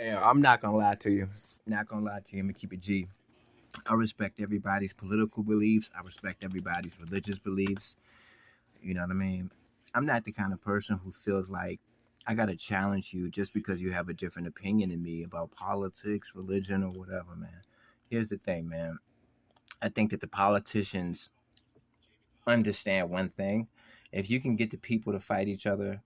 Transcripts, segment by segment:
Yeah, I'm not gonna lie to you. Not gonna lie to you. I'm gonna keep it G. I respect everybody's political beliefs. I respect everybody's religious beliefs. You know what I mean? I'm not the kind of person who feels like I gotta challenge you just because you have a different opinion than me about politics, religion, or whatever, man. Here's the thing, man. I think that the politicians understand one thing. If you can get the people to fight each other,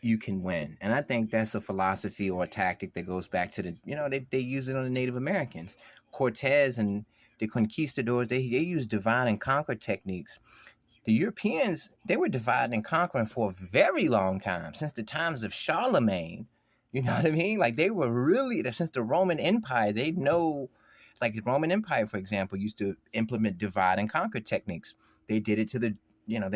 you can win. And I think that's a philosophy or a tactic that goes back to they use it on the Native Americans. Cortez and the conquistadors, they use divide and conquer techniques. The Europeans, they were dividing and conquering for a very long time, since the times of Charlemagne. You know what I mean? Like they were really, since the Roman Empire, they know, like the Roman Empire, for example, used to implement divide and conquer techniques. They did it to the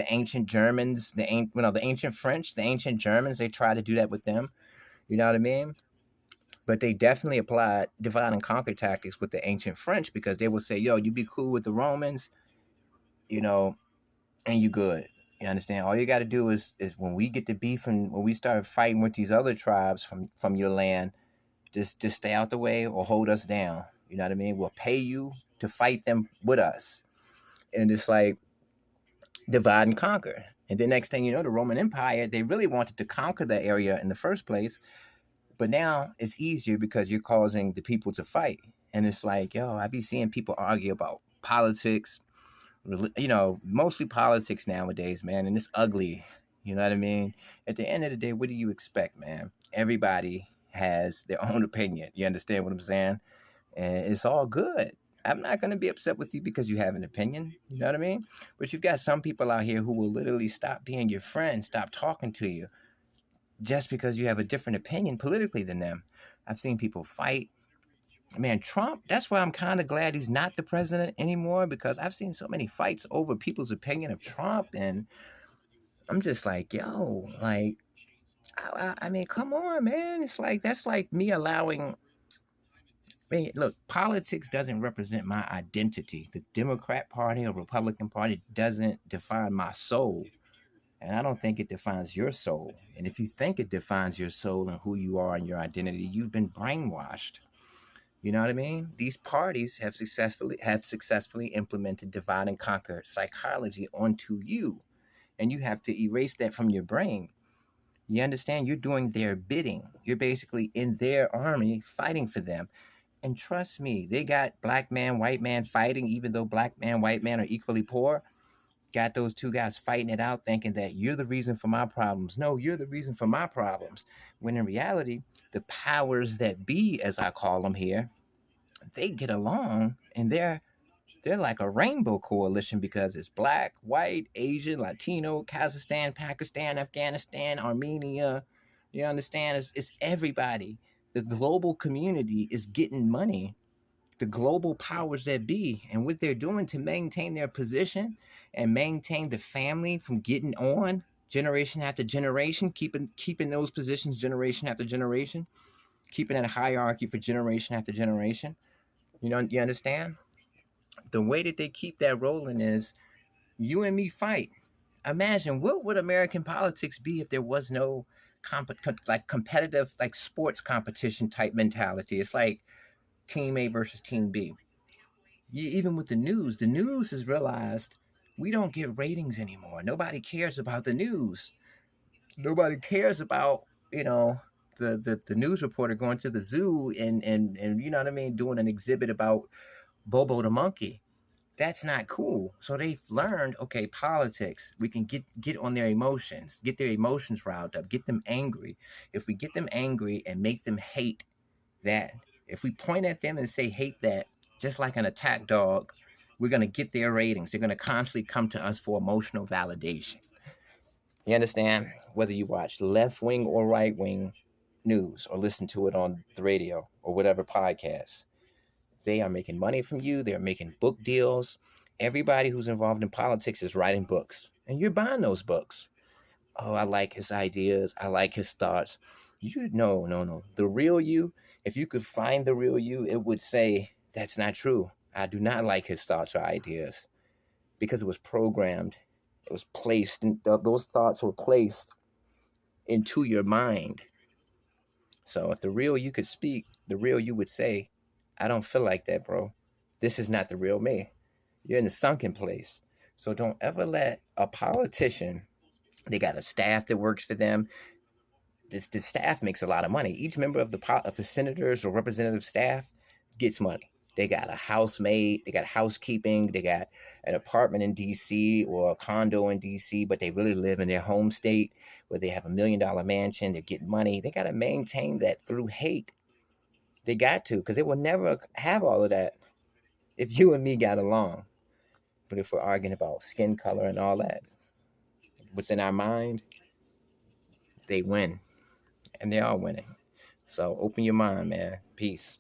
ancient Germans, the ancient French, the ancient Germans. They tried to do that with them. You know what I mean? But they definitely applied divide and conquer tactics with the ancient French because they would say, "Yo, you be cool with the Romans, you know, and you good." You understand? All you got to do is when we get the beef and when we start fighting with these other tribes from your land, just stay out the way or hold us down. You know what I mean? We'll pay you to fight them with us, and it's like divide and conquer. And the next thing you know, the Roman Empire, they really wanted to conquer the area in the first place, but now it's easier because you're causing the people to fight. And it's like, yo, I be seeing people argue about politics, mostly politics nowadays, man, and it's ugly. You know what I mean? At the end of the day, what do you expect, man? Everybody has their own opinion. You understand what I'm saying? And it's all good. I'm not going to be upset with you because you have an opinion. You know what I mean? But you've got some people out here who will literally stop being your friend, stop talking to you just because you have a different opinion politically than them. I've seen people fight. Man, Trump, that's why I'm kind of glad he's not the president anymore because I've seen so many fights over people's opinion of Trump. And I'm just like, yo, like, I mean, come on, man. It's like, that's like me allowing. Man, look, politics doesn't represent my identity. The Democrat Party or Republican Party doesn't define my soul. And I don't think it defines your soul. And if you think it defines your soul and who you are and your identity, you've been brainwashed. You know what I mean? These parties have successfully implemented divide and conquer psychology onto you. And you have to erase that from your brain. You understand? You're doing their bidding. You're basically in their army fighting for them. And trust me, they got black man, white man fighting, even though black man, white man are equally poor. Got those two guys fighting it out, thinking that you're the reason for my problems. No, you're the reason for my problems. When in reality, the powers that be, as I call them here, they get along and they're like a rainbow coalition because it's black, white, Asian, Latino, Kazakhstan, Pakistan, Afghanistan, Armenia. You understand? It's everybody. The global community is getting money, the global powers that be, and what they're doing to maintain their position and maintain the family from getting on generation after generation, keeping those positions generation after generation, keeping that hierarchy for generation after generation. You understand? The way that they keep that rolling is you and me fight. Imagine what would American politics be if there was no like competitive like sports competition type mentality. It's like team A versus team B. Even with the news has realized we don't get ratings anymore. Nobody cares about the news. Nobody cares about, you know, the news reporter going to the zoo and you know what I mean, doing an exhibit about Bobo the monkey. That's not cool. So they've learned, okay, politics. We can get on their emotions, get their emotions riled up, get them angry. If we get them angry and make them hate that, if we point at them and say hate that, just like an attack dog, we're gonna get their ratings. They're gonna constantly come to us for emotional validation. You understand? Whether you watch left wing or right wing news or listen to it on the radio or whatever podcast, they are making money from you. They're making book deals. Everybody who's involved in politics is writing books, and you're buying those books. Oh, I like his ideas. I like his thoughts. You no, no, no. The real you, if you could find the real you, it would say that's not true. I do not like his thoughts or ideas because it was programmed. It was placed, those thoughts were placed into your mind. So if the real you could speak, the real you would say, I don't feel like that, bro. This is not the real me. You're in a sunken place. So don't ever let a politician, they got a staff that works for them. The staff makes a lot of money. Each member of the senators or representative staff gets money. They got a housemaid, they got housekeeping, they got an apartment in DC or a condo in DC, but they really live in their home state where they have $1 million mansion. They're getting money. They got to maintain that through hate. They got to, because they will never have all of that if you and me got along. But if we're arguing about skin color and all that, what's in our mind, they win. And they are winning. So open your mind, man. Peace.